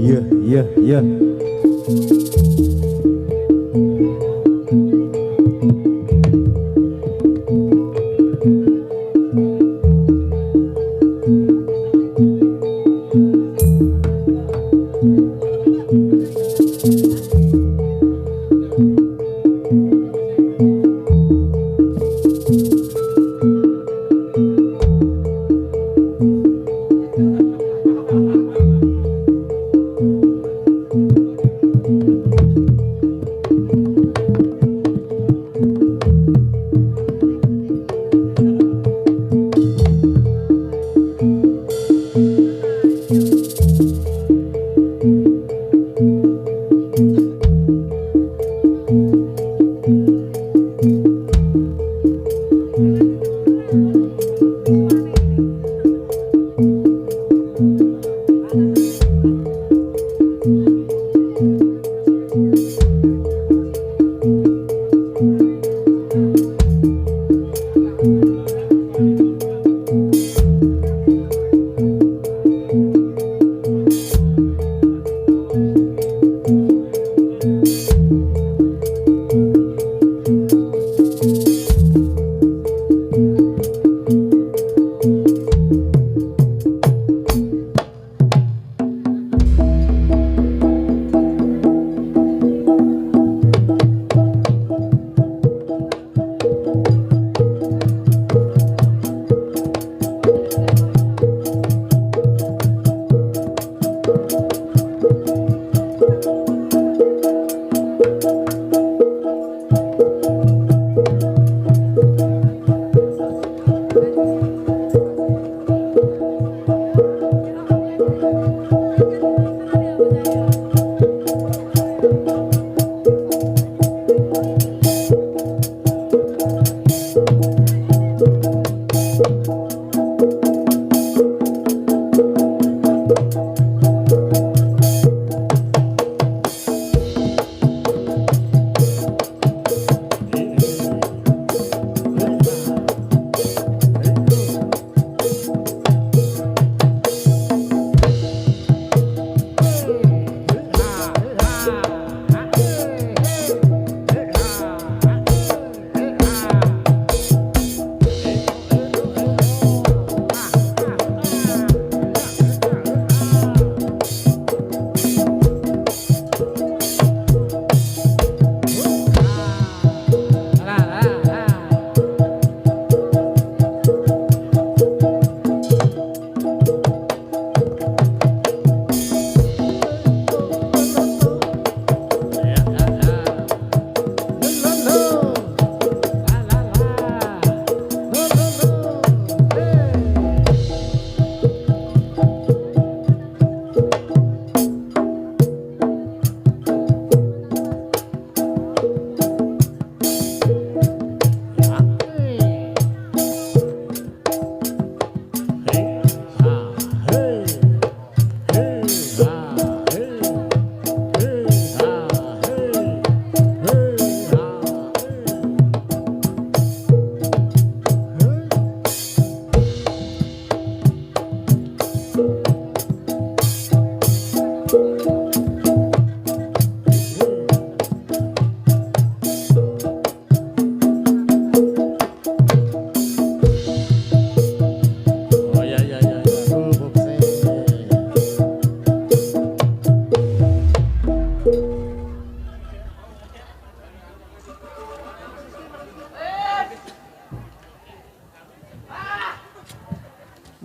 Iya, iya, iya.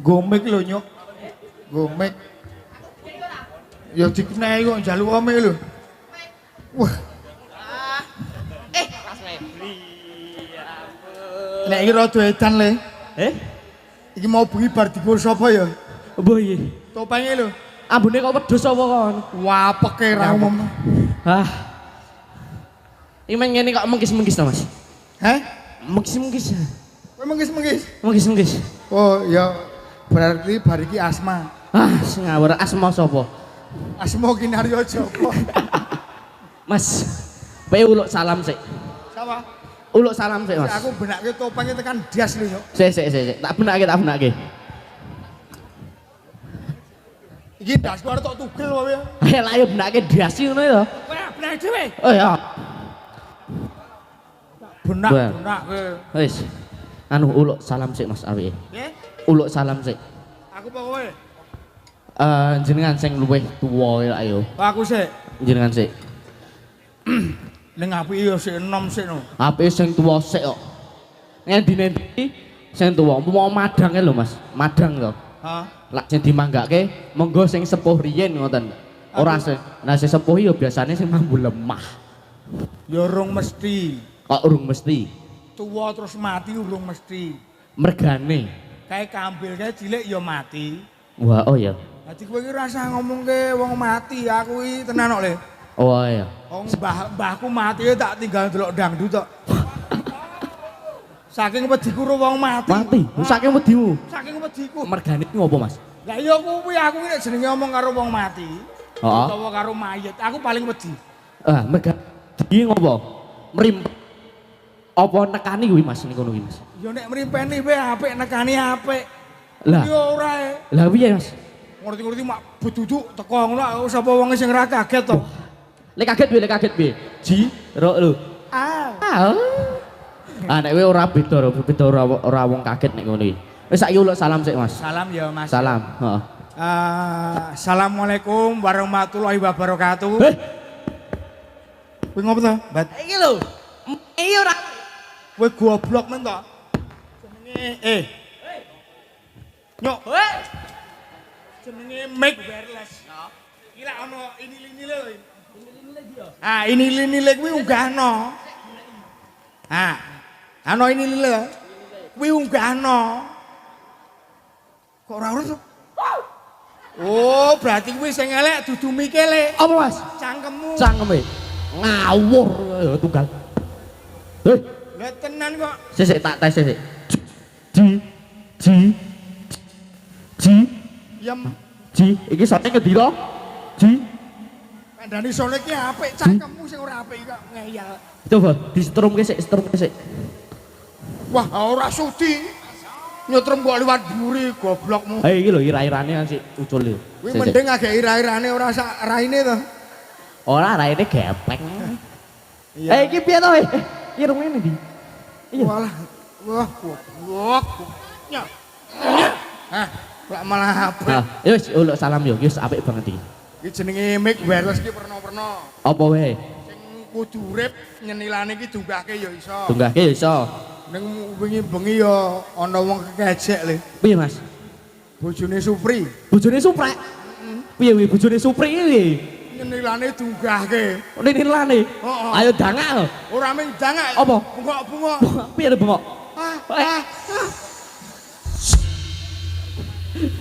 Gomik lho nyuk. Gomik. Ya dikenehi kok njaluk ome lho. Wah. Mas Febri. Ya ampun. Nek iki rada edan le. Iki mau bengi bar dikur sapa ya? Mbah iki. Topenge lho. Ambune kok wedhus apa kon? Wah, peke ra umum. Hah. Iki men ngene kok mengkis-mengkis to, Mas? Heh? Mengkis-mengkis. Kowe menggis-menggis. Mengkis-mengkis. Oh, ya berarti bar iki asma. Ah, sing ngawur asma sapa? Asma Kinaryo Joko. Mas, kowe uluk salam sik. Sapa? Uluk salam sik, Mas. Aku benake topenge tekan dias lho nyuk. Sik. Tak benake. Iki Iki ndasku arep tok tugel wae. Ayo lah ayo benake dasi ngono ya. Kowe benak dhewe. Oh ya. Benak Bah. benak kowe. Wis. Anu uluk salam sik Mas awike. Nggih. Uluk salam sik. Aku apa kowe? Jenengan sing luwih tuwa ya ayo. Aku sik. Jenengan sik. Ning apike yo sik enom sik no. Ape sing tuwa sik kok. Ngendi-endi sing tuwa mau madange lho Mas. Madang to. Hah? Lak sing dimanggake monggo sing sepuh riyin ngoten. Ora sing nah sing sepuh yo biasane sing mambu lemah. Ya urung mesti. Kok urung mesti. Tuwa terus mati urung mesti. Mergane. Kayak kambil kayak cilik ya mati. Wah, oh ya. Dadi kowe iki rasa ngomongke wong mati, aku iki tenan kok le. Oh ya. Wong mbahku mati tak tinggal delok dangdut tok. Saking wediku karo wong mati. Mati. Saking wedimu. Saking wediku. Mergane iki ngopo Mas? Lah iya kuwi aku nek jenenge ngomong karo wong mati. Heeh. Utawa karo mayit, aku paling wedi. Mergane iki ngopo? Mrim. Apa nekani kuwi Mas niku kuwi Mas? Ya nek mrimpeni wae apik nekani apik. Lah. Ya ora e. Lah piye Mas? Ngerti-ngerti mak beduduk teko ngono sapa wong sing ora kaget to. Lek kaget piye? Ji, ro lho. Nek kowe ora beda ora wong kaget nek ngono iki. Wis saiki uluk salam sik Mas. Salam ya Mas. Salam, heeh. Assalamualaikum warahmatullahi wabarakatuh. Kowe ngopo to? Bat. Iki lho. Iya ora. Kowe goblok men to. Jenenge Nyok. Jenenge mic wireless. Kira ono ini lho. Ini kuwi unggahno. Ano ini lho. Kuwi unggahno. Kok ora urus? Oh, berarti kuwi sing elek dudu mikele. Apa Mas? Cangkemmu. Cangkeme. Ngawur tunggal. Heh, Lah tenan kok. sik tak tes sik. Yem. Ji, iki sote ngendira? Ji. Kandhane sole ki apik, cangkemmu sing ora apik kok ngeyel. Coba disetrumke sik. Wah, ora sudi. Nyetrum kok liwat mburi goblokmu. Ha iki lho ira-irane sik ucul lho. Kuwi mending agek ira-irane ora sak raine to. Ora raine gepeng. Iya. Iki piye to? Irung ngene ndi? Iya. Walah. Wah, goblok. Nya. Lak malah apa? Ya wis uluk salam yo, wis apik banget iki. Iki jenenge mic wireless ki perno-perno. Apa wae? Sing kudu urip nyenilane ki dunggahke ya iso. Tunggahke ya iso. Ning wingi bengi ya ana wong kekejek le. Piye Mas? Bojone Supri. Bojone Suprek. Piye wi bojone Supri iki? Nyenilane dunggahke. Nilane. Heeh. Ayo dangak. Ora mung dangak. Apa? Bungok-bungok. Piye lho bengok?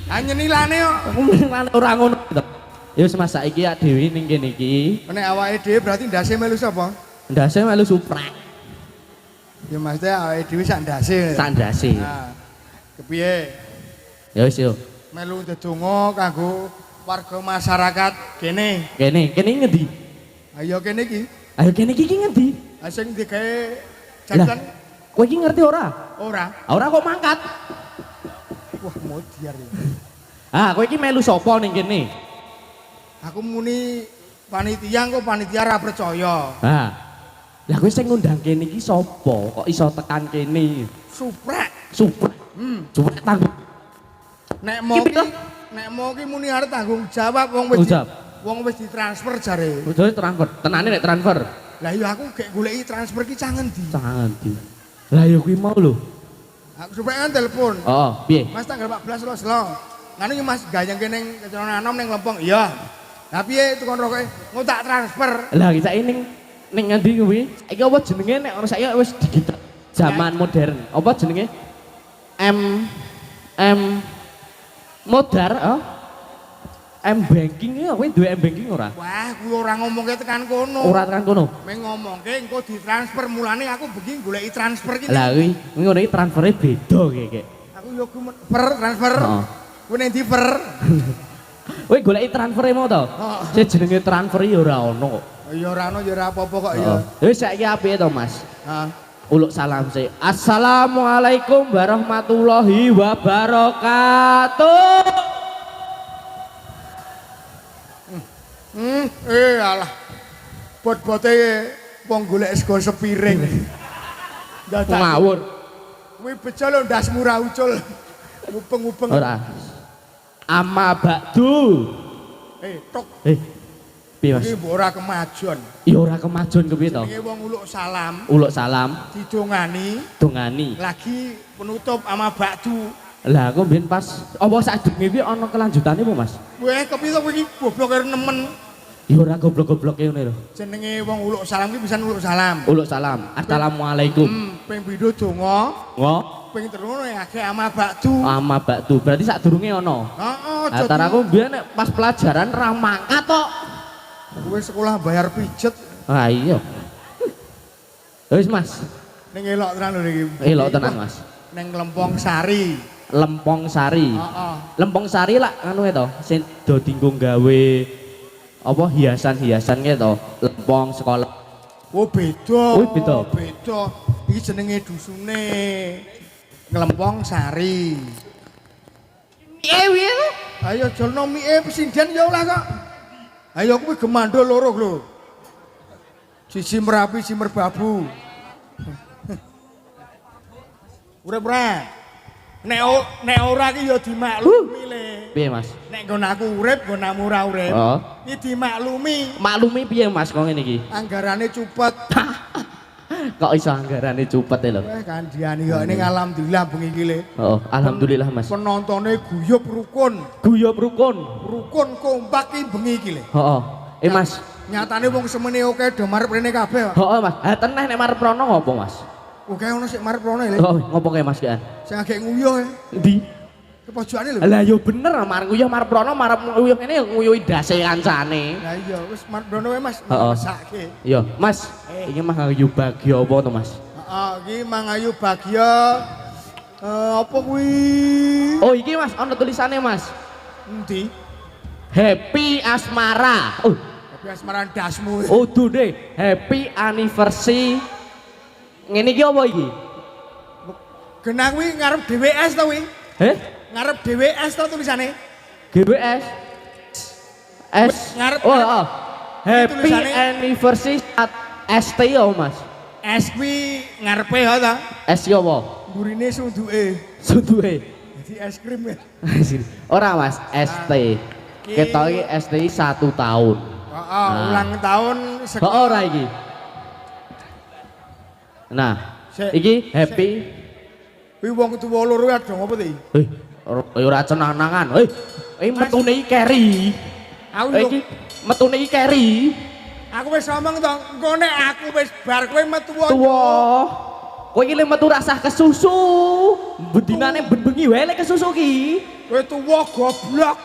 Nyenilane kok. Nilane ora ngono. Ya wis Mas saiki ya dhewe ning kene iki. Nek awake dhewe berarti ndase melu sapa? Ndase melu Suprek. Ya maksudnya awake dhewe sak ndase. Sak ndase. Nah. Kepiye? Ya wis yo. Melu ndedonga kanggo warga masyarakat kene. Kene ngendi? Ayo kene iki. Ayo kene iki ngendi? Sing digawe Lah, jajan kowe iki ngerti ora? ora. Ora kok mangkat. Wah, modiar ya. Kowe iki melu sapa ning kene? Aku muni panitia kok panitia ra percaya. Lah kowe sing ngundang kene iki sapa? Kok iso tekan kene? Suprek. Suprek. Suprek tanggung. Nek mau ki muni arep tanggung jawab wong wis ditransfer jare. Udah transfer. Tenane nek transfer. Lah iya aku gek goleki transfer ki cang endi? Cang endi? Lah ya kuwi mau lho. Aku Suprek kan telepon. Oh, piye? Mas tanggal 14 lo selo. Ngene iki Mas gayeng kene kecelakaan anom ning Lempong. Iya. Lah piye tukang rokoke? Mau tak transfer. Lah iki saiki ning ngendi kuwi? Iki apa jenenge nek ora saiki wis digital. Zaman modern. Apa jenenge? Modar, M-banking ya, kowe duwe M-banking ora? Wah, kuwi ora ngomongke tekan kono. Ora tekan kono. Meng ngomongke engko ditransfer mulane aku begini goleki transfer ki. Lah kuwi ngono iki transfere beda kek. Aku yo transfer. Heeh. Kuwi ning diper. Kowe goleki transfere mau to? Heeh. Sing jenenge transfer ya ora ono kok. Ya ora ono ya ora apa-apa kok ya. Wis saiki apike to, Mas? Heeh. Uluk salam sih. Assalamualaikum warahmatullahi wabarakatuh. Alah. Bot-bote wong golek sego sepiring. Dadak Ngawur. kuwi bejo lho ndasmu ra ucul. Ngupeng-ngupeng. Ora. Ama bakdu. Tok. Piye Mas? Iki mbok ora kemajon. Ya ora kemajon kepiye to? Jenenge wong uluk salam. Uluk salam, Didongani. dongani. Lagi penutup ama bakdu. Lah aku mbiyen pas apa sadurunge kuwi ana kelanjutane apa Mas? Weh kepiye to kowe iki goblok karo nemen. Ya ora goblok-gobloke ngene lho. Jenenge wong uluk salam ki pisan uluk salam. Uluk salam. Assalamualaikum. Ping pindho donga. Ngo, Ping terus akeh ama bakdu. ama bakdu. Berarti sadurunge ana. Heeh, Antara aku mbiyen nek pas pelajaran ra mangkat tok. kowe sekolah bayar pijet Ah iya. Wis Mas, ning elok tenan lho niki. elok tenan Mas. Ning Lempong Sari. Lempong Sari. Heeh. Lempong Sari lah anu to, sing do dinggo gawe apa hiasan-hiasan gitu to. Lempong sekolah. Oh beda. Oh, beda. Beda. Iki jenenge dusune Nglempong Sari. Piye to? Ayo jolno mie pesinden ya lah kok. Ayo kuwi gemando loro lho. Siji Merapi, siji Merbabu. Urip ora. Nek ora ki ya dimaklumi le. Piye Mas? Nek nggon aku urip, nggonamu ora urip. Oh. Iki dimaklumi. Maklumi piye Mas kok ngene iki? Anggarane cupet. Kok iso anggarane cupet lho. Kandiani ya ning alhamdulillah bengi iki le. Oh, alhamdulillah Mas. Penontonnya guyub rukun. Guyub rukun. Rukun kompak ki bengi iki le. Heeh. Mas, Nyatane wong semene oke do marep rene kabeh. heeh Mas. Ha teneh nek marep rono ngopo Mas? Oke ono sik marep rene le. Oh, ngopo kae Mas kan? Sing agek nguyuh e. Ndi? Kepojokane lho. Lah yo bener marep nguyuh marep rono marep nguyuh kene nguyuhi dase kancane. Lah iya wis marep rono wae Mas. Heeh. Mesake. Iya, Mas. Iki mah ngayu bagya apa to Mas? Heeh, iki mangayu bagya apa kuwi? Oh, iki Mas ana tulisannya Mas. Endi? Happy Asmara. Oh, Tapi asmaran dasmu. udu deh. Happy anniversary. Ngene iki apa iki? Genah kuwi ngarep DWS to kuwi. Heh? Ngarep DWS to tulisane. GBS. S. Ngarep- Oh, ngarep. oh. Happy tulisannya- anniversary at ST ya Mas. Es kuwi ngarepe ha ta. S ya apa? Burine sunduke. Suduhe. Jadi es krim ya. Ora Mas, ST. Ketok iki ST 1 tahun. Heeh, ulang tahun Kok ora iki? Nah, Sik, iki happy. kuwi wong tuwa loro ada ngopo to iki? Ora cenangan. Metune iki carry. Aku Iki metune iki carry. aku wis ngomong to, engko nek aku wis bar kowe metu Tuwa. Kowe iki lek metu rasah kesusu. Bendinane bengi wae lek kesusu ki. kowe tuwa goblok.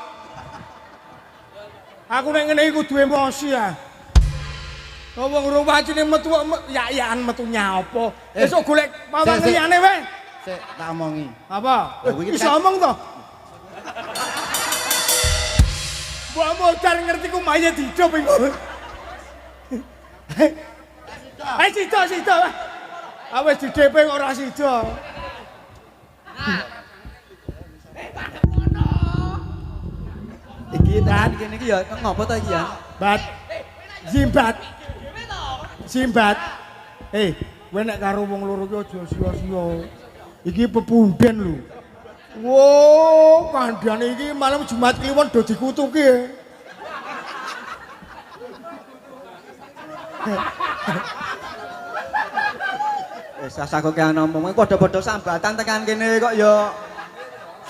Aku nek ngene iki kudu emosi ya. Wong urung wajine metu ya-yaan metu nyapa. Esuk golek pawang liyane wae. Sik tak omongi. Apa? Lah, kuwi Iso omong to? Mbok modar ngerti ku mayat hidup iku. Sida. Awes di DP kok ora sida. Iki tekan kene iki ya ngopo to iki ya? Bat. Simbat. Kowe nek karo wong loro ki aja sia-sia. Iki pepunden lho. Wo, kandhane iki malam Jumat Kliwon do dikutuki. Wis sasaku ki ana omong padha-padha sambatan tekan kene kok ya.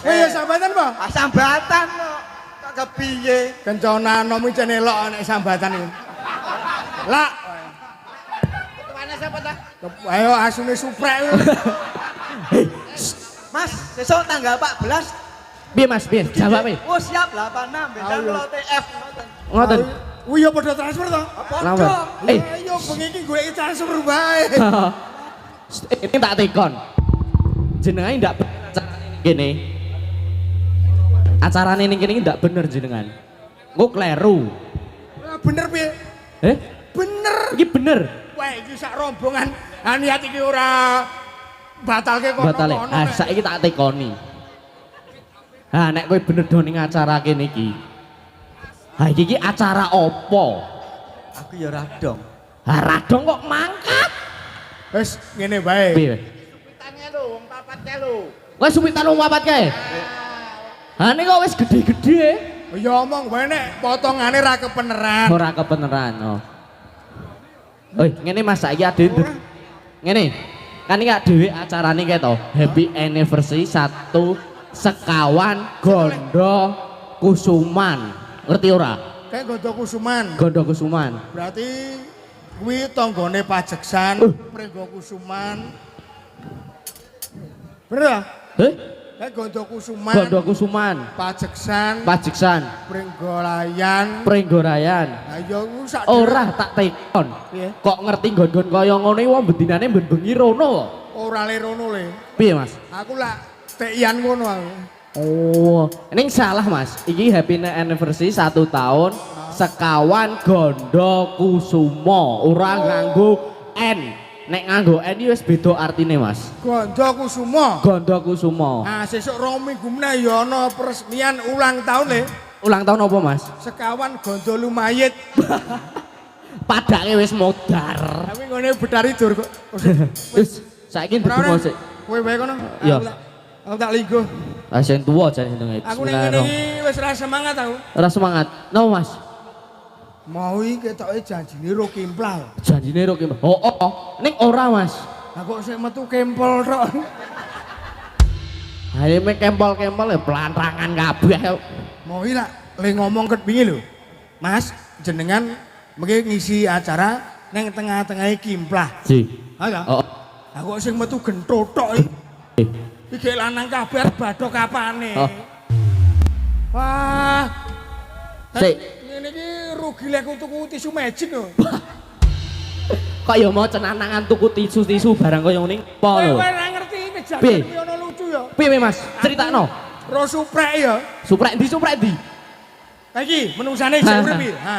Ya sambatan apa? Ah sambatan kok. Kok kepiye? Kencana nom iki elok nek sambatan iki. Lak. Mana siapa ta? Ayo asune suprek. Mas, sesuk tanggal 14. Piye Mas, piye? Jawab e. Oh siap 86 bintang Ayo. lo TF. Ngoten. Wih ya padha transfer to. Lawan. Ayo bengi iki golek transfer wae. Ini tak tekon. Jenengan ndak gini. Acarane ning kene ndak bener jenengan. Engko kleru. Bener piye? Bener. Iki bener. Wah iki sak rombongan. Niat iki ora batalke kono. Batale. Ah saiki tak tekoni. Ha nek kowe bener do ning acara kene iki. Ha iki acara apa? Aku ya radong. Ha radong kok mangkat. Wis ngene bae. Piye? Supitannya lho, wong papat kae lho. Wes supitan wong papat kae. Ha ini kok wis gede-gede. Ya omong bae nek potongane ra kepeneran. Ora kebenaran. Oh. Oi, ngene Mas saiki ade. Ngene. Kan iki dhewe acarane kae to. Happy anniversary 1 sekawan Gondo Kusuman. Ngerti ora? Kayak Gondo Kusuman. Gondo Kusuman. Berarti kuwi tanggane Pajeksan, Prenggo Kusuman. Bener ya? Heh? Kayak Gondo Kusuman. Gondo Kusuman. Pajeksan, Pajeksan. Prenggolayan. Pringgorayan. Ayo ku sak Ora tak tekon. Piye? Kok ngerti nggon-nggon kaya ngono iki wong bedinane ben bengi rono. ora le rono le. Piye Mas? Aku lah tekian ngono aku. Oh, ini salah Mas. Iki happy anniversary 1 tahun sekawan Gondo Kusumo. Ora nganggo N. Nek nganggo N iki wis beda artine Mas. Gondo Kusumo. Gondo Kusumo. Ah sesuk rong minggu meneh ya ana peresmian ulang tahun le. Ulang tahun apa Mas? Sekawan Gondo Lumayit. Padake wis modar. Tapi ngene bedari dur kok. Wis saiki ndedemo sik. Kowe wae kono. Iya. Aku tak linggo. Ah sing tuwa jane jenenge. Aku ning ngene iki wis ra semangat aku. Ora semangat. No Mas. Mau iki ketoke janjine ro kimplah. Janjine ro ki. Oh. Ning ora Mas. Lah kok sik metu kempol tok. Ayo mek kempol-kempol ya pelantangan kabeh. Mau iki lak le ngomong ket wingi lho. Mas, jenengan mengki ngisi acara ning tengah-tengahe kimplah. Ji. Ha ya? Oh. Lah kok sing metu gentotok iki. Iki lanang kabeh badok kapane. Oh. Wah. Sik. Ngene iki rugi lek tuku tisu magic lho. Kok ya mau cenanangan tuku tisu-tisu barang kaya ngene apa Kowe lho. ora ngerti kejadian Piye? iki ono lucu ya. Piye Mas? Critakno. Ro suprek ya. Suprek ndi? Ha iki menungsane jek urip iki. Ha.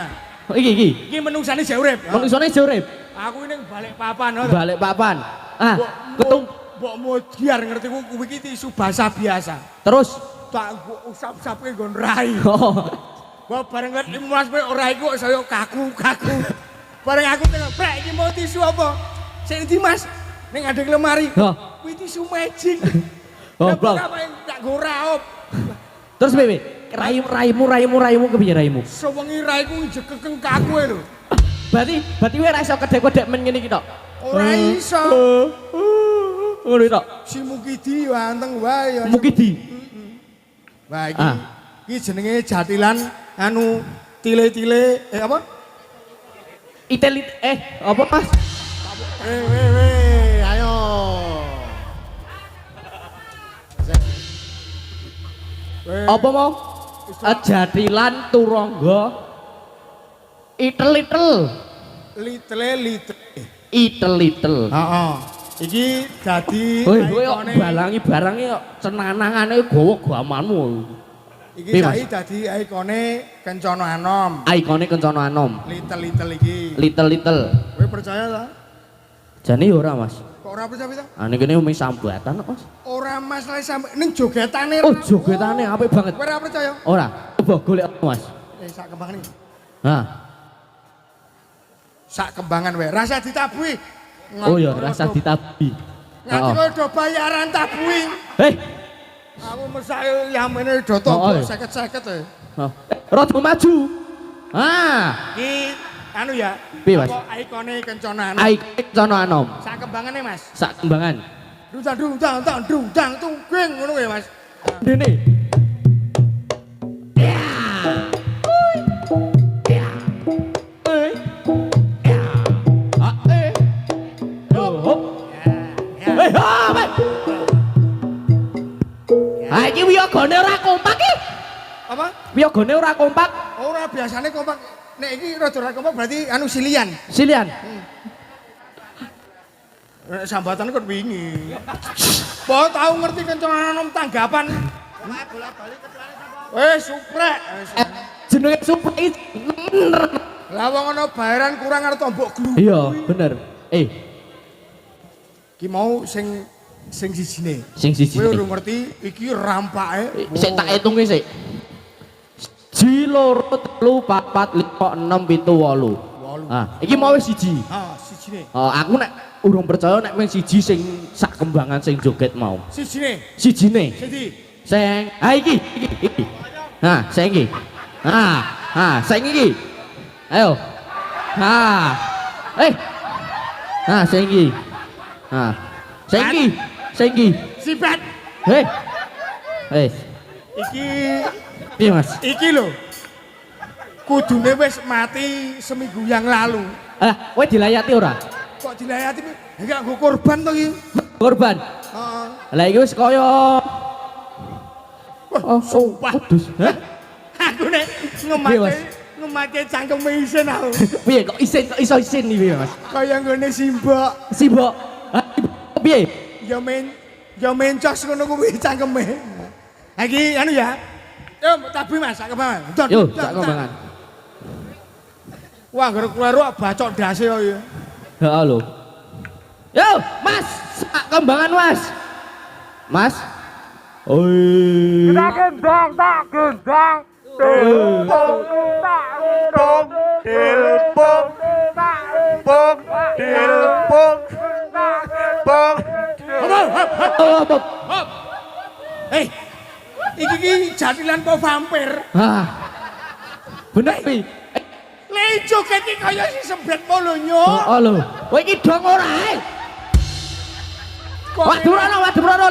Iki. Iki menungsane jek urip. Ha. Manusiane jorep. Aku ning balik papan. Ha. Balik papan. Ah, ketung. Mbok modiar ngerti ku kuwi iki tisu basa biasa. Terus. Tak usap-usapke nggon rai. Oh. Wah bareng ket 15 menit ora iku kok saya kaku. Bareng aku tengok, "Prek, iki mau tisu apa?" Sing ndi Mas? Ning ngadeg lemari. Oh. Kuwi tisu magic. Oh, Bang. Bang. Tak go raop. Terus piye? Raimu kepiye raimu? Sewengi raiku jekekeng kaku lho. Berarti kowe ora iso kedek-kedek men ngene iki tok. Ora iso. Ngono tok. Si Mukidi anteng wae ya. Mukidi. Wah iki Ah. iki jenenge jatilan anu tile-tile apa? Itelit apa Mas? Ayo. Apa mau? Jadilan turangga itel-itel. Litle. Itel-itel. Heeh. Iki dadi Woi, kowe kok ikone. balangi barangnya kok cenanangane gawa gamanmu. Iki Piye, Mas? dadi ikone Kencana Anom. Ikone Kencana Anom. Litle iki. Little. Kowe percaya ta? Jane ya ora, Mas. Kok ora percaya ta? Ane kene umi sambatan kok, Mas. Ora masalah sampe ning jogetane. Oh, jogetane apik banget. Kowe ora percaya? Ora. Coba golek apa, Mas? Sak kembangan iki. Hah. Sak kembangan wae. Rasa ditabui. Oh ya, rasa ditabi. Nganti kowe do bayaran tabui. Hei. Aku mesake yamene do Oh, tombol iya. 50-50 e. Rada maju. Ah. Iki anu ya. Piye, Mas? Apa ikone Kencana Anom. Ikone Kencana Anom. Sak kembangane Mas. Sak kembangan. Drudang tungging ngono ya Mas. Dene. Ya. Ya. Eh. Ya. Ah, eh. Oh. Eh, ha, ah, iki wiyagane ora kompak iki. Apa? Wiyagane ora kompak. Ora biasane kompak. Nek iki rada ora kompak berarti anu silian. Silian. Nek sambatan kok wingi. Apa tau ngerti Kencana Anom tanggapan? Bola-bali kecuali sapa? Suprek. Jenenge Supri. Lah wong ana bayaran kurang arep tombok glu. Iya, bener. Ki mau sing sijine. Sing siji. Kowe ora ngerti iki rampake. Sik tak etunge sik. Ji loro telu papat lima enam pitu wolu. Ah, iki mau wis siji. Ha, sijine. Aku nek urung percaya nek wis siji sing sak kembangan sing joget mau. Sijine. Sijine. Siji. Sing iki. Nah, sing iki. Sing iki. Ayo. Sing iki. Sing iki. Sing iki. Sibet. Iki Piye, Mas? iki lho. Kudune wis mati seminggu yang lalu. Kowe dilayati ora? Kok dilayati enggak nggo korban to iki? Korban. Heeh. Lah iki wis kaya Sumpah. kudus. Hah? Aku nek Piye, Mas? ngemake cangkeme isin aku. Piye kok iso isin iki, Mas? Kaya nggone simbok. Simbok. Piye? Ya mencos ngono kuwi cangkeme. Ha iki anu ya. Yo tabi Mas, sak kembangan. Yo, sak kembangan. Wah, gara keluar bacok dase kok ya. Heeh lho. Yo, Mas, sak kembangan, Mas. Mas. Oi. Tak gendang, tak gendang. Telepon, tak gendong. Telepon, tak gendong. Telepon, tak gendong. Hop. Iki jatilan po vampir. Bener pi. Le joget iki kaya si sebret molo nyok. Heeh lho. Kowe iki dong ora ae. Waduh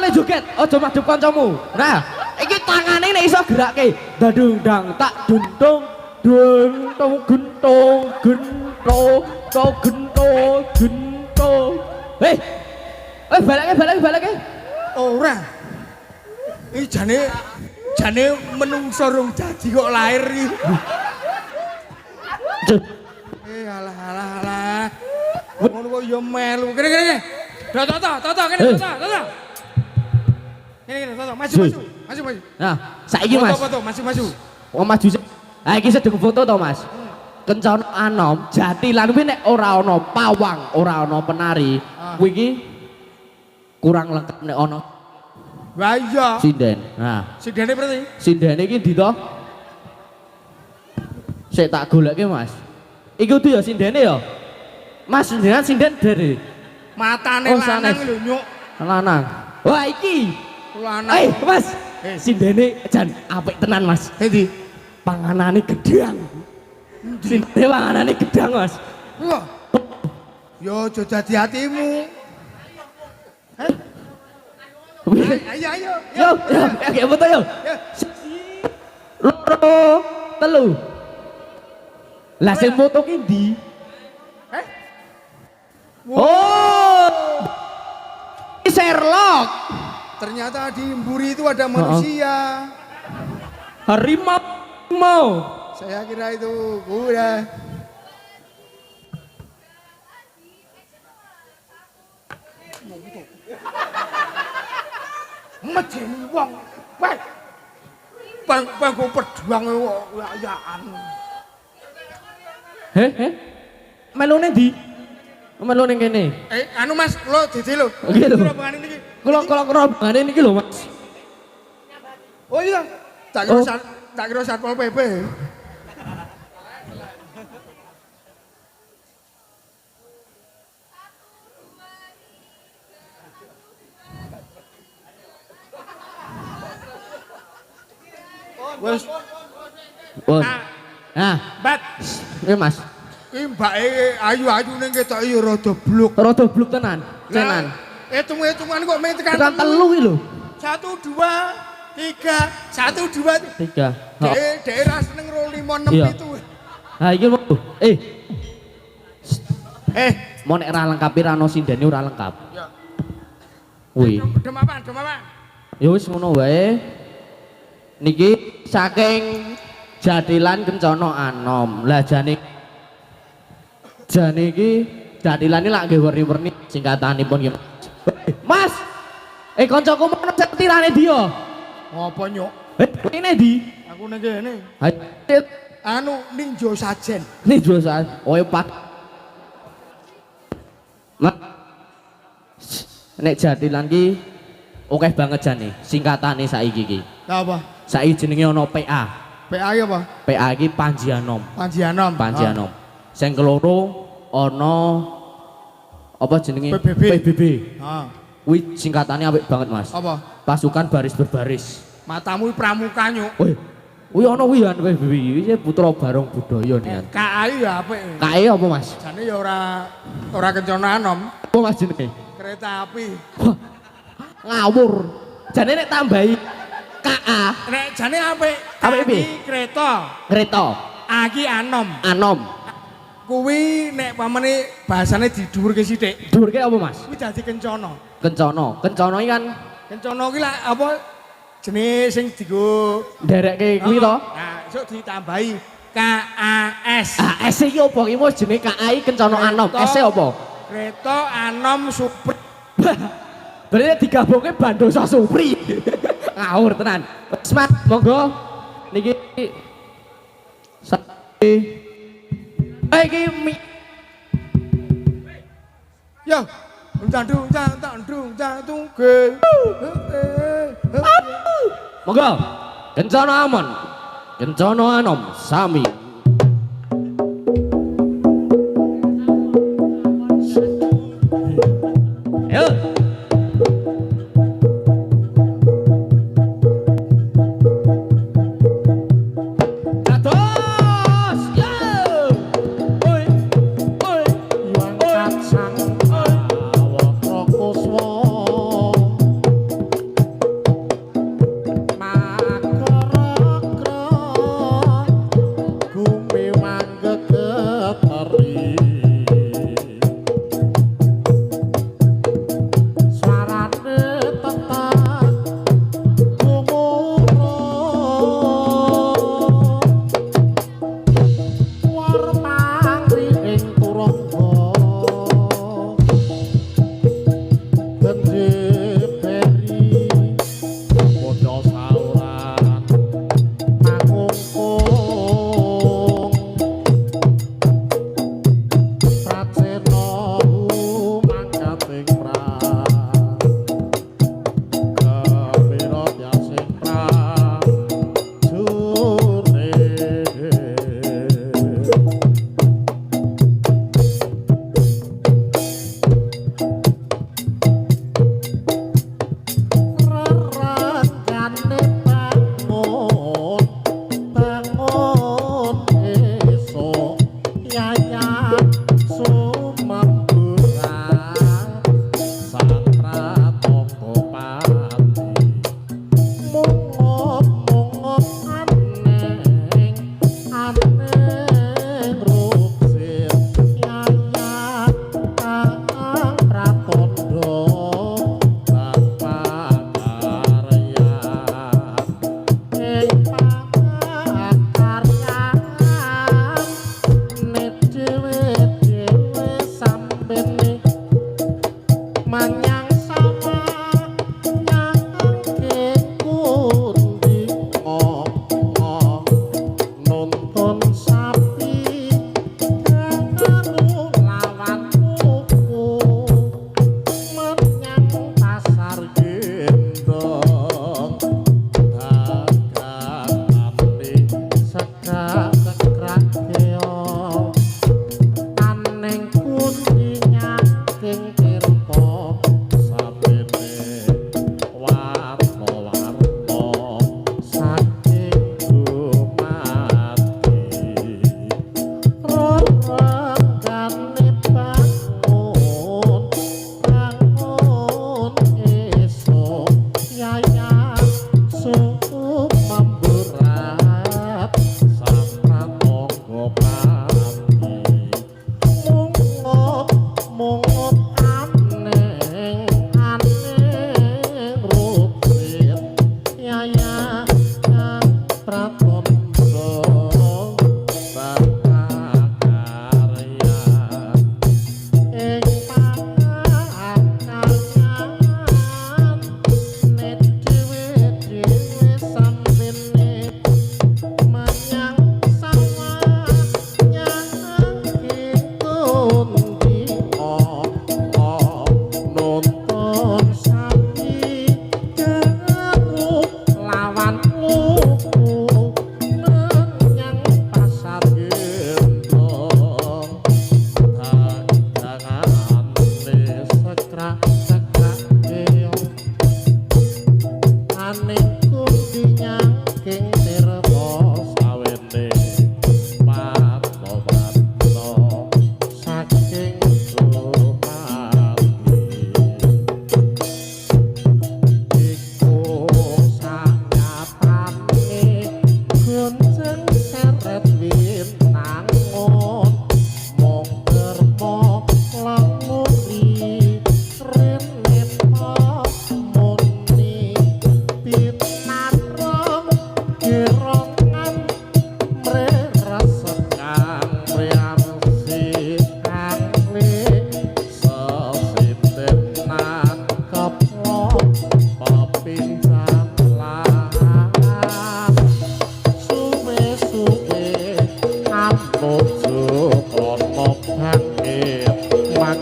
le joget. Aja madhep kancamu. Nah, iki tangane nek iso gerake. Dadung dang tak duntung. Duntung gentong gentong. Balake. Ora. Iki jane menungso rong dadi kok lahir iki. Alah. Ngono kok ya melu. Kene. Toto, kene. Kene, Toto, maju. Nah, saiki Mas. Foto, maju. Wong maju. Iki sedeng foto to, Mas. Kencana anom, jatilan kuwi nek ora ana pawang, ora ana penari, kuwi iki kurang lengkap nek ana Lah iya. sinden. Nah, Sidene berarti. sindene iki ndi to? Sik tak goleke, Mas. Iki kudu ya sindene ya. Mas, jenengan sinden dari Matane lanang sanes. lho nyuk. lanang. Wah, iki. Lanang. Mas. Sindene jan apik tenan, Mas. Endi? Panganane gedang. Sindene panganane gedang, Mas. Wah. Yo aja dadi atimu. Ayo. Yo, foto yo. Loro, telu. Lah sing foto ki ndi? Oh. Sherlock. Ternyata di Mburi itu ada manusia. Harimau. Saya kira itu kuda. Medeni wong. Weh. Bangku peduang ya anu. Melone ndi? Melone kene. Anu Mas, lo dadi lho. Nggih lho. Rombongan niki. Kula rombongane niki lho, Mas. Oh iya. Tak kira Satpol PP. Wes. Pun. Nah, Bat, iya Mas. iki mbake ayu-ayu ning ketok ya rada bluk. Rada bluk tenan. Tenan. Hitung-hitungan kok meh tekan Tekan telu iki lho. 1 2 3 1 2 3. Daerah seneng ro 5 6 Iya. itu. Ha iki mau. Mau nek ra lengkap ra ono sindene ora lengkap. Ya. Wih. Dem apa? Ya wis ngono wae. Niki saking Jatilan Kencana Anom. Lah jane iki Jatilan iki lak nggih werni-werni singkatanipun nggih. Mas. Kancaku mana cetirane dia? Apa nyok? Ini di. Aku ning kene. Anu ninjo sajen. Ninjo sajen. Oh ya Pak. Mak. Nek Jatilan ki akeh banget jane singkatane saiki iki. Apa? Saiki jenenge ana PA. PA iki apa? PA iki Panji Anom. Panji Anom. Panji Anom. Sing keloro ana apa jenenge? PBB. PBB. Heeh. Kuwi singkatannya apik banget, Mas. Apa? Pasukan baris berbaris. Matamu pramuka nyuk. Wih, kuwi ana wian PBB iki putra barong budaya nian. KAI ya apik. KAI apa, Mas? Jane ya ora kencana anom. Apa Mas jenenge? Kereta api. Wah, ngawur. Jane nek tambahi KA, Nek jane apik. Apik piye? Kereta. kereta, Aki anom. anom. Kuwi nek pamane bahasane didhuwurke sithik. Dhuwurke apa, Mas? Kuwi dadi kencana. Kencana. Kencana iki kan Kencana kuwi lak apa jenis sing digo nderekke kuwi to. Nah, esuk ditambahi KAS. Ah, S iki apa? Iki wis jenenge KAI kencana anom. S e apa? Kereta anom super. Berarti digabungke Bandosa Supri. Ngawur tenan. Wis Mas, monggo niki iki Yo, tandung jantung ge. monggo kencana aman. Kencana anom sami. Ayo. Atos, yo. Oi, oi, Iwan kacang awak rokuswa. Makara-kara gumiwang gegeteri.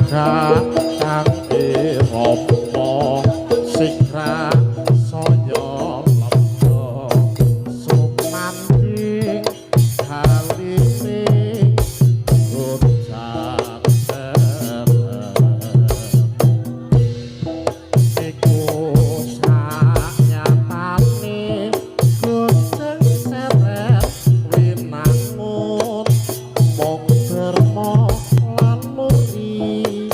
sikra kangge ropo sikra saya lempo sumanting kalisi guncang iku sanyatane gunceng seret winangun mung derma lan muri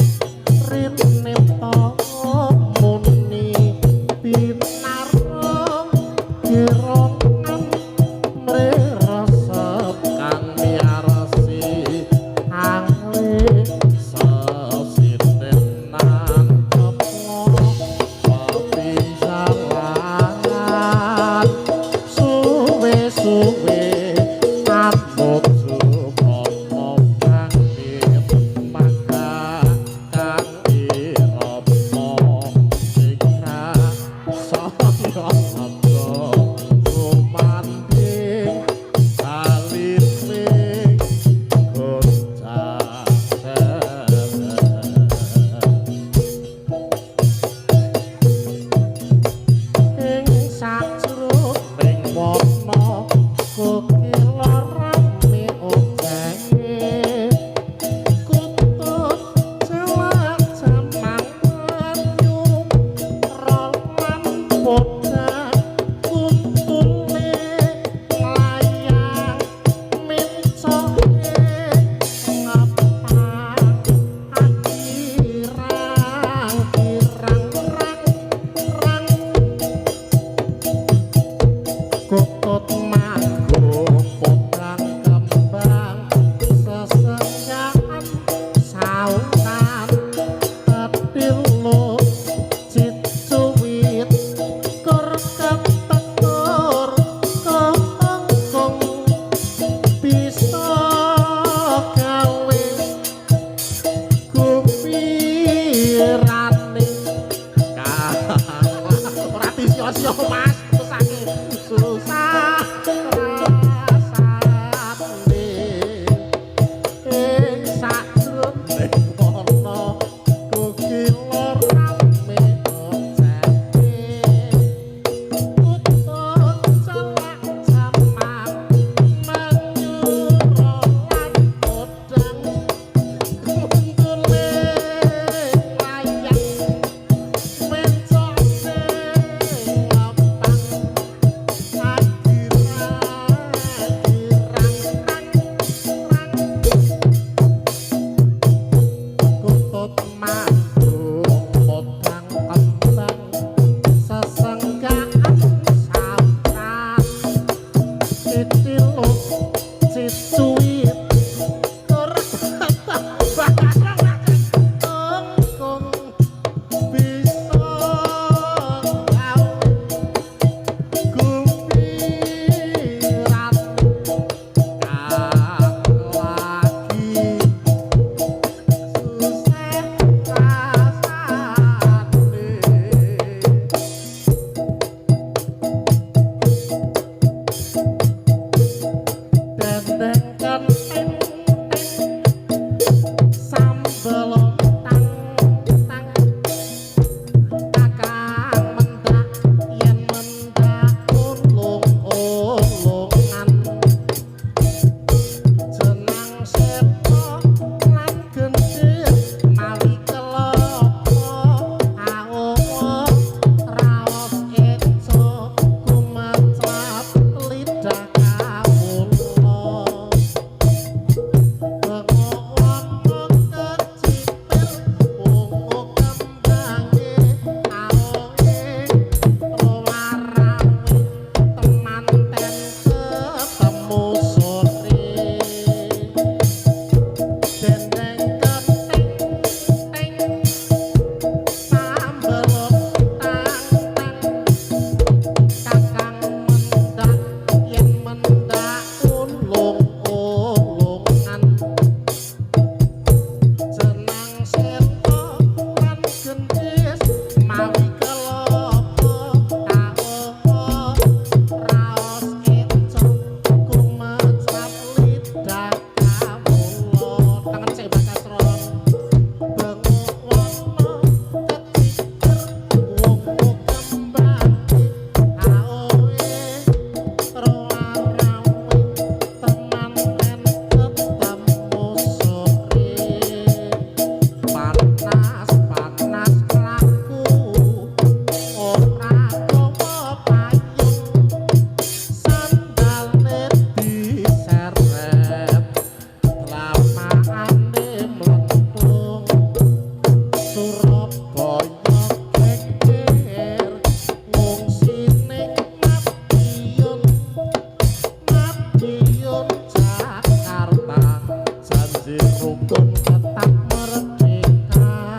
janji rukun tetap merdeka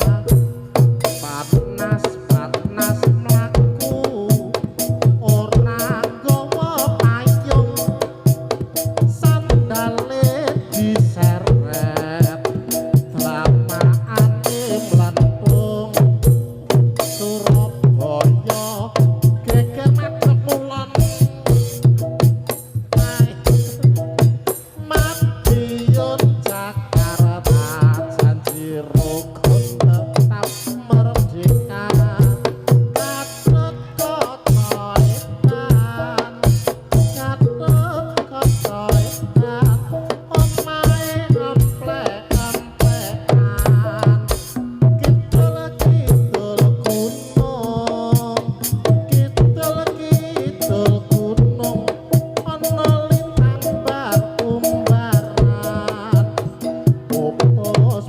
panas mlaku ora gawa payung sandale diseret tlapaane mlempung Surabaya geger madhep ulon Madiun Jakarta janji rukun tetap merdeka Gatot kaca edan omahe amplek-amplekan kidul gunung ana lintang bar umbaran pupus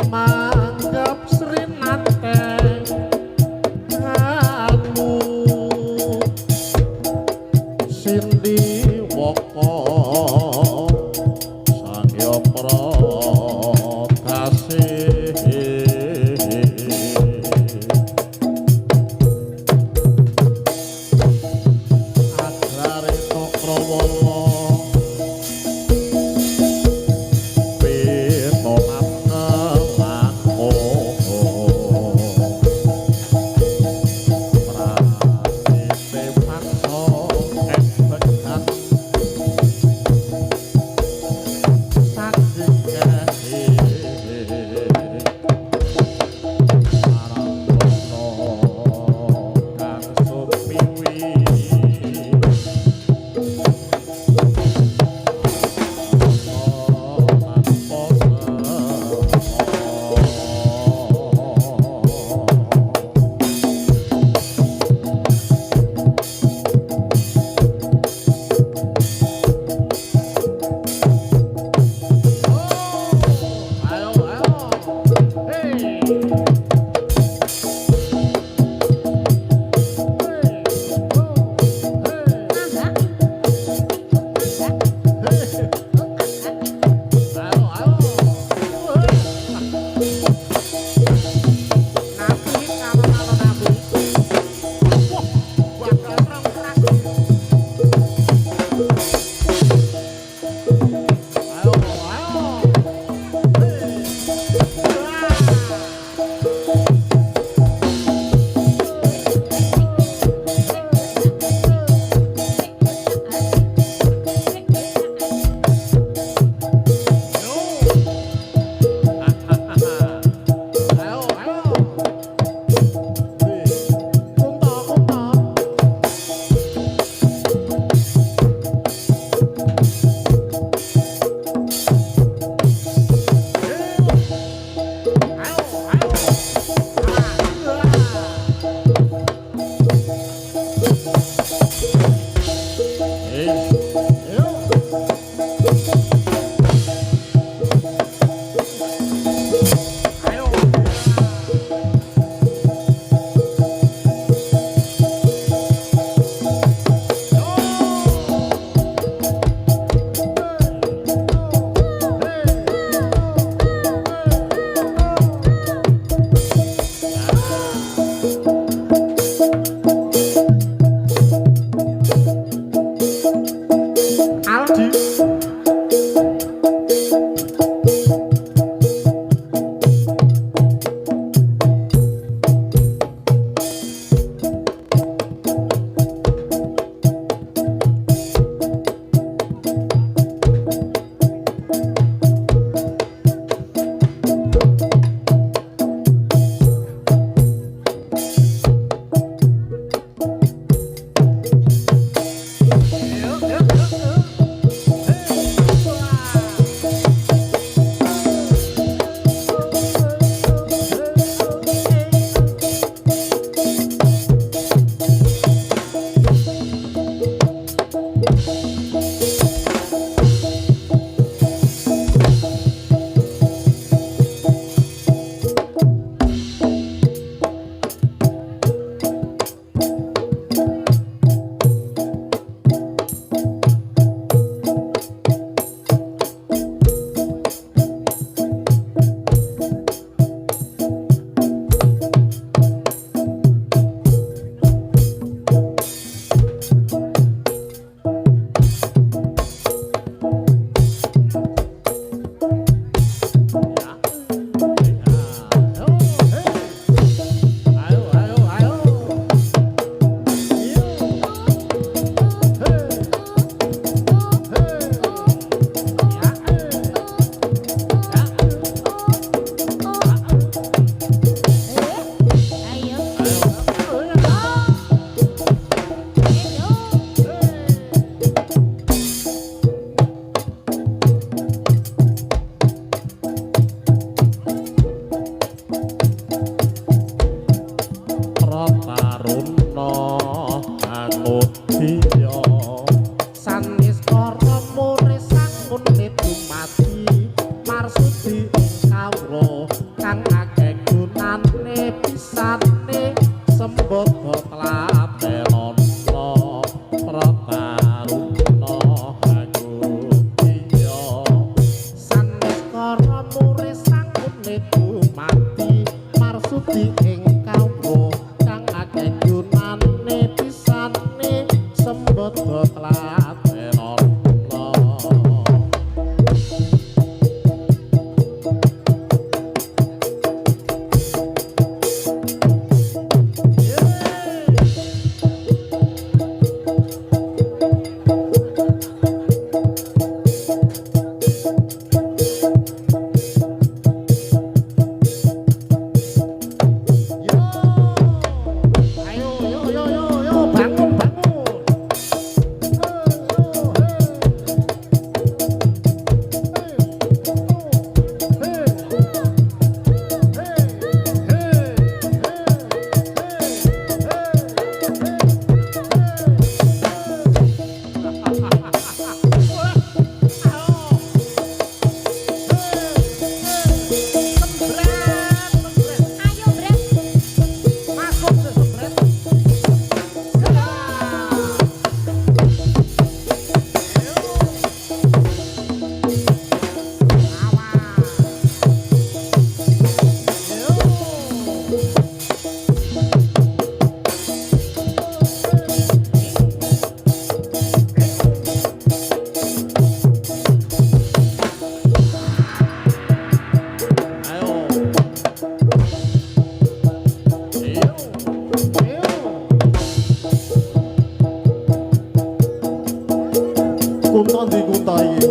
manggap srinateng aku sindi waka sangya prakasih agra lara taruna aku iya sanes kara mure sangkut niku mati marsudi ing kawruh kang akeh gunane pisane sembada tlatena kunta ndi kunta iki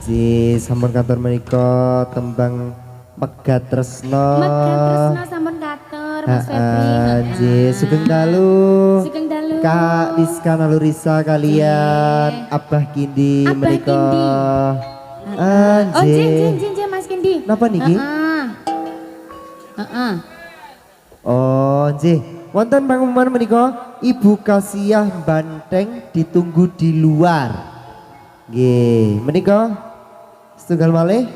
Ji sampun katur menika tembang Megat Tresno. Megat Tresno sampun katur Mas Febri. Ji sugeng dalu. Sugeng dalu. Kak Rizka Nalurisa kalian Abah Kindi Abah menika. Oh jin Mas Kindi. Napa niki? Oh nggih, wonten pangumuman menika Ibu Kasiah Banteng ditunggu di luar. Nggih, menika setunggal malih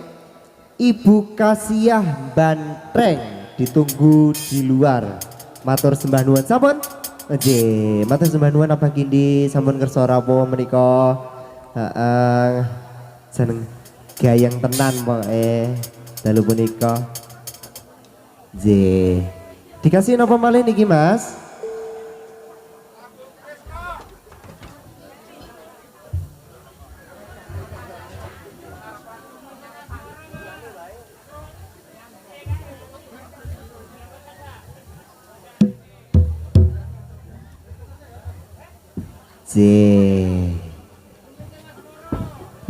Ibu Kasiah Banteng ditunggu di luar. Matur sembah nuwun sampun. Nggih, matur sembah nuwun Abah Kindi sampun kersa rawuh menika. Heeh. Seneng gayang tenan pokoke dalu punika. Nggih. Dikasih napa malih niki Mas?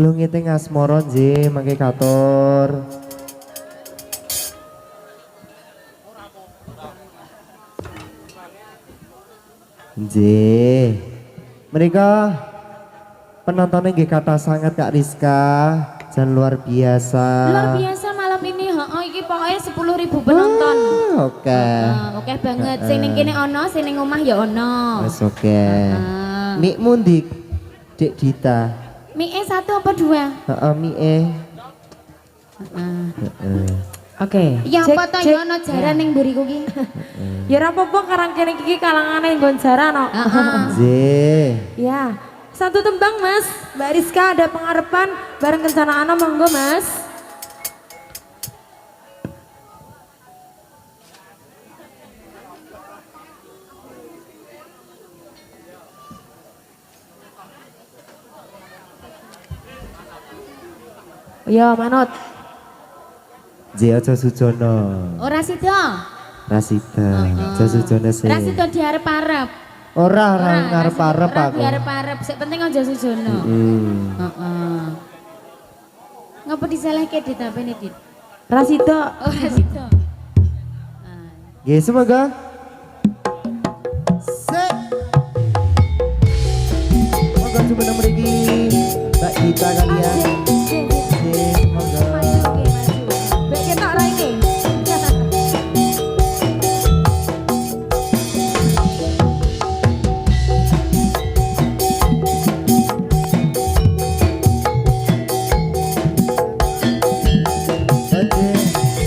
Lu ngiting asmara nggih mangke katur. Nggih. Mereka penontonnya nggih kathah sangat Kak Rizka, dan luar biasa. Luar biasa malam ini, iki pokoknya 10.000 penonton. Oke. Oke banget. Sing ning kene ono, sing ning omah ya ono. Wes oke. Mik mundi Dek Dita. Mie 1 apa 2? Heeh, mie. Oke. Ya apa to ya ono jaran ning mburiku ki. Ya ora apa-apa karang kene iki kalangane nggon jaran kok. Nggih. Ya. Satu tembang Mas, Mbak Rizka ada pengarepan bareng Kencana Ana monggo Mas. Ya manut. Nggih aja sujono. Ora sida. Rasida. Aja sujono sih. Ora sida diarep-arep. Ora ngarep-arep Ora aku. diarep-arep, sing penting aja sujono. Heeh. Ngapa disalahke Dit apene Dit? Rasida. Ora sida. Nggih semoga. Semoga cuma mriki Mbak Dita kalian. Semoga. Mbak ketok ra ini.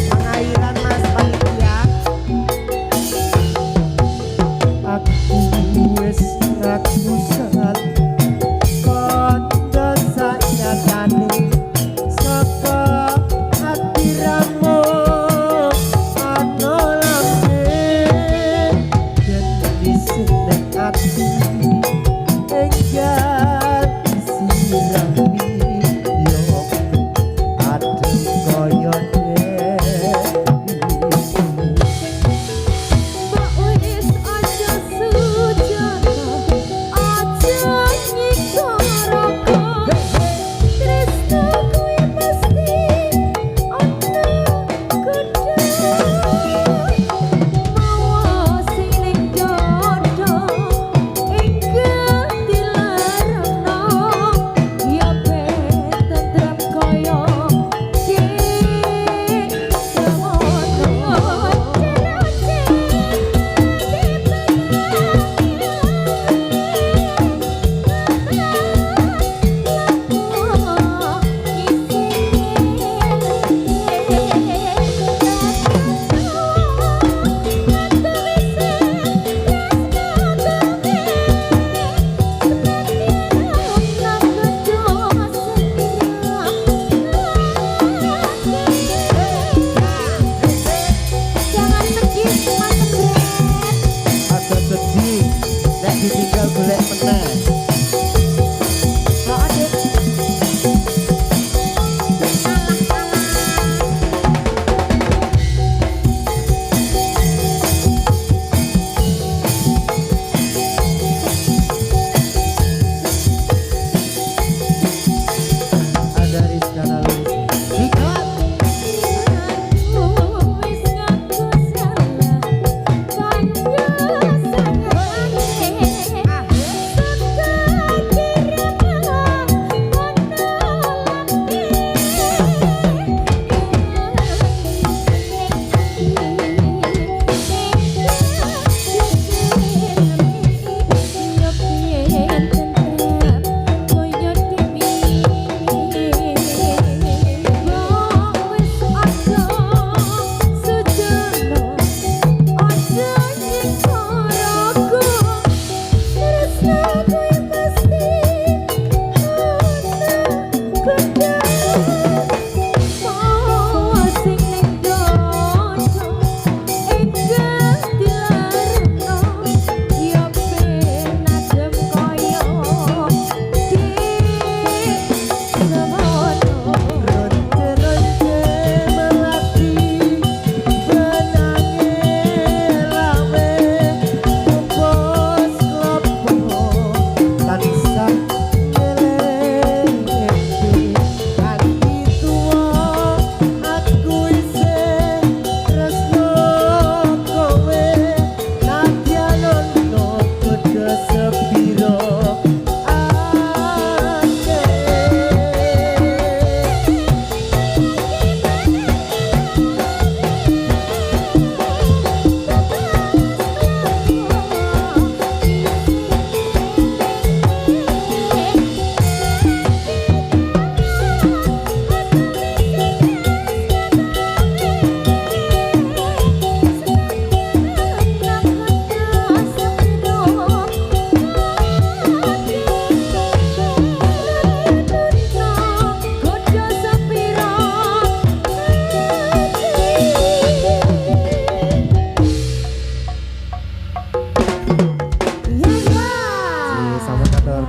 Pengairan Mas Panitia. Aku wis ngaku salah kondo sanyatane saka hati ramu ana lambe yen disenek ati enggal disirami yo adem koyo Mbak wis aja sujono, aja nyikoroko. Tresno kuwi mesti ana kudu. Mawa sing ning dodo, enggal dilarangno. Ya ben tentrem koyo Jangan sedih Mas Bret. Ada sedih nek ditinggal golek meneh. Ada Rizka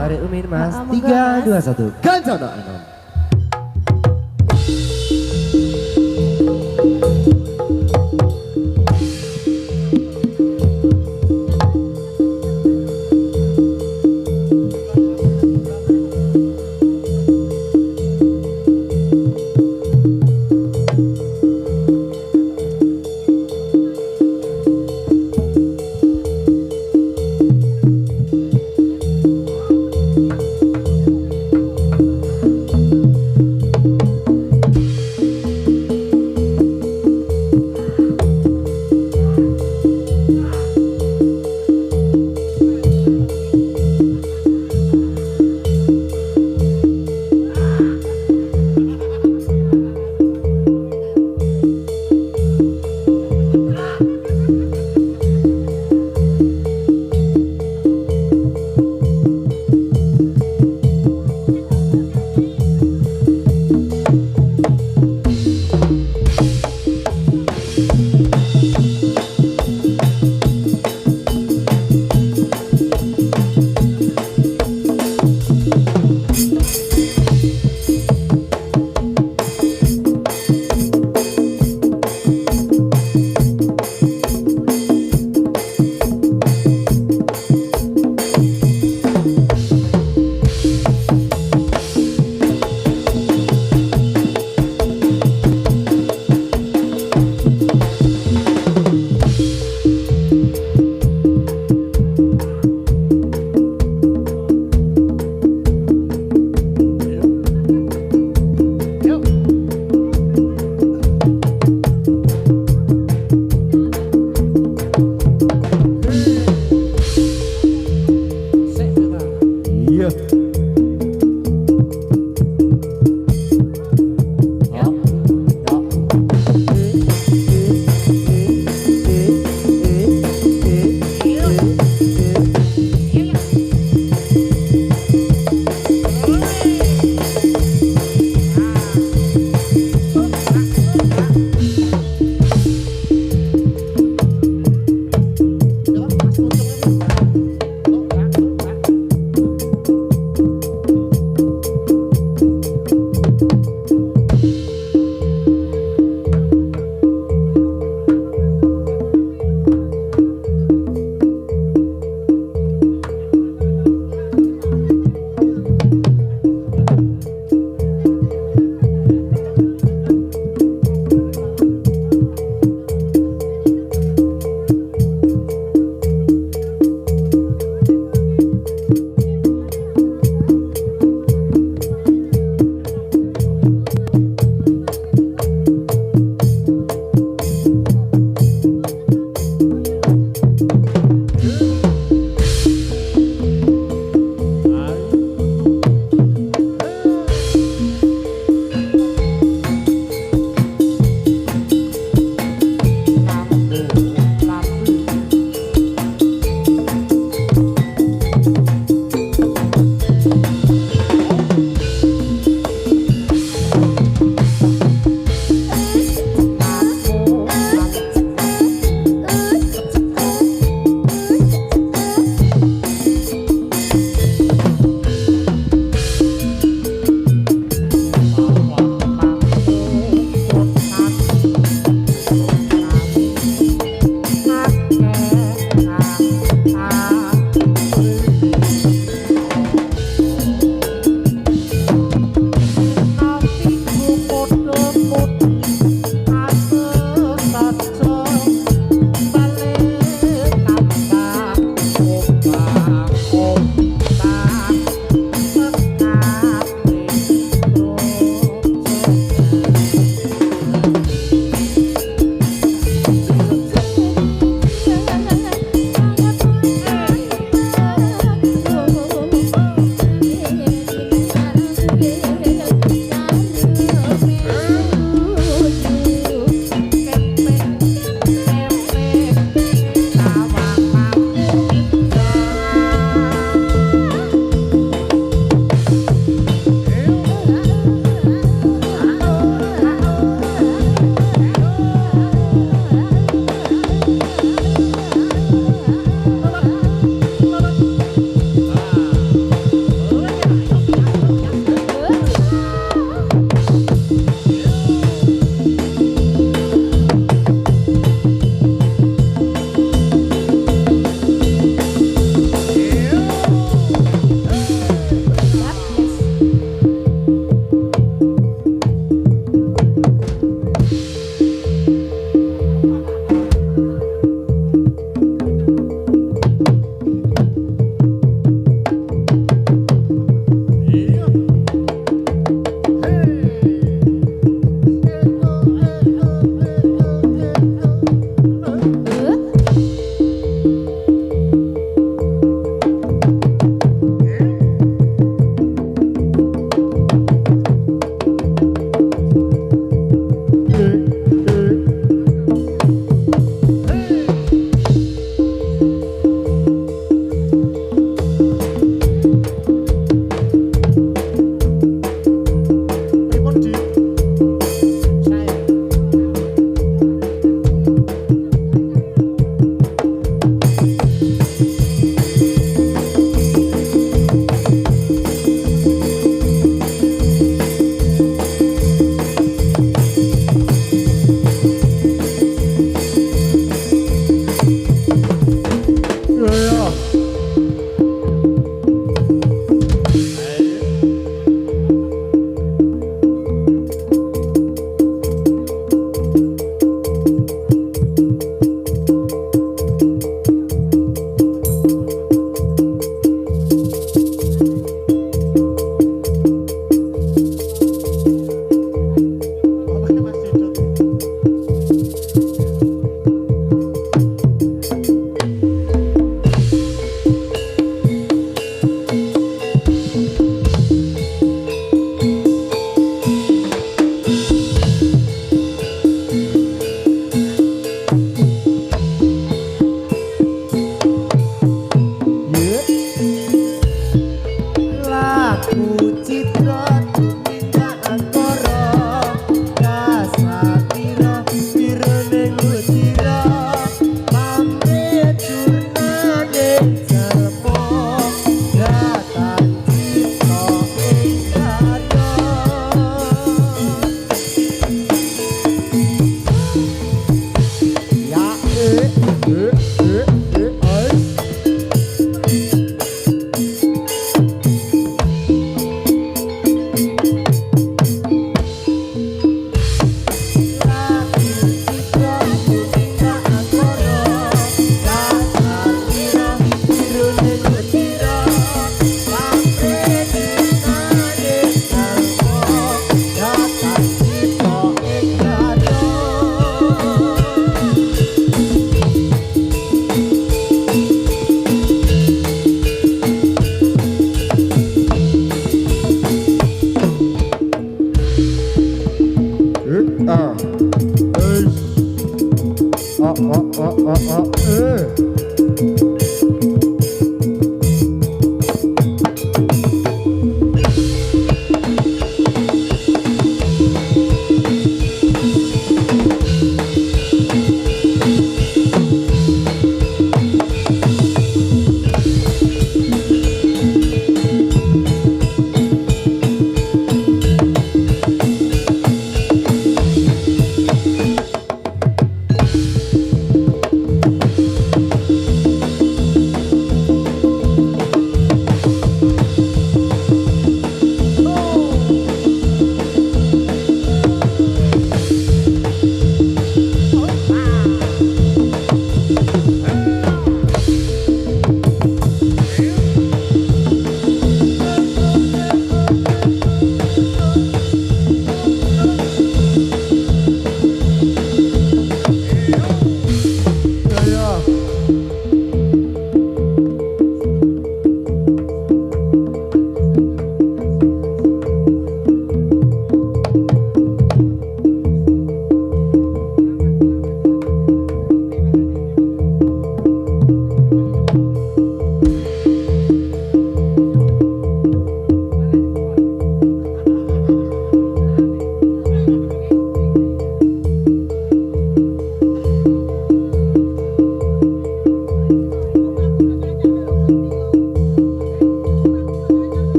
Tarik umin mas. Ah, monggo, Mas. 3, 2, 1. Gancono Anom.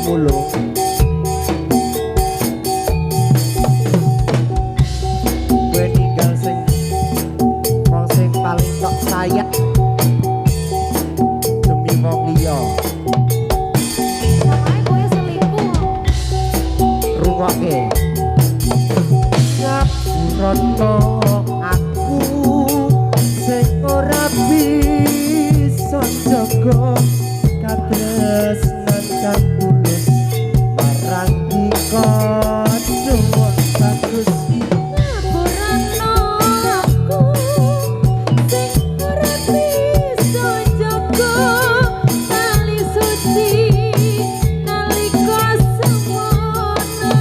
mulung. Gue ninggal sing wong sing paling kok sayang demi wong liya. Makanya gue selingkuh. Rungokke. Ngapurono aku sing ora bisa jaga katresnan kang tulus marang ika dewa bagus. Ngapurano aku sing ora bisa jaga tali suci nalika semono.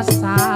rasa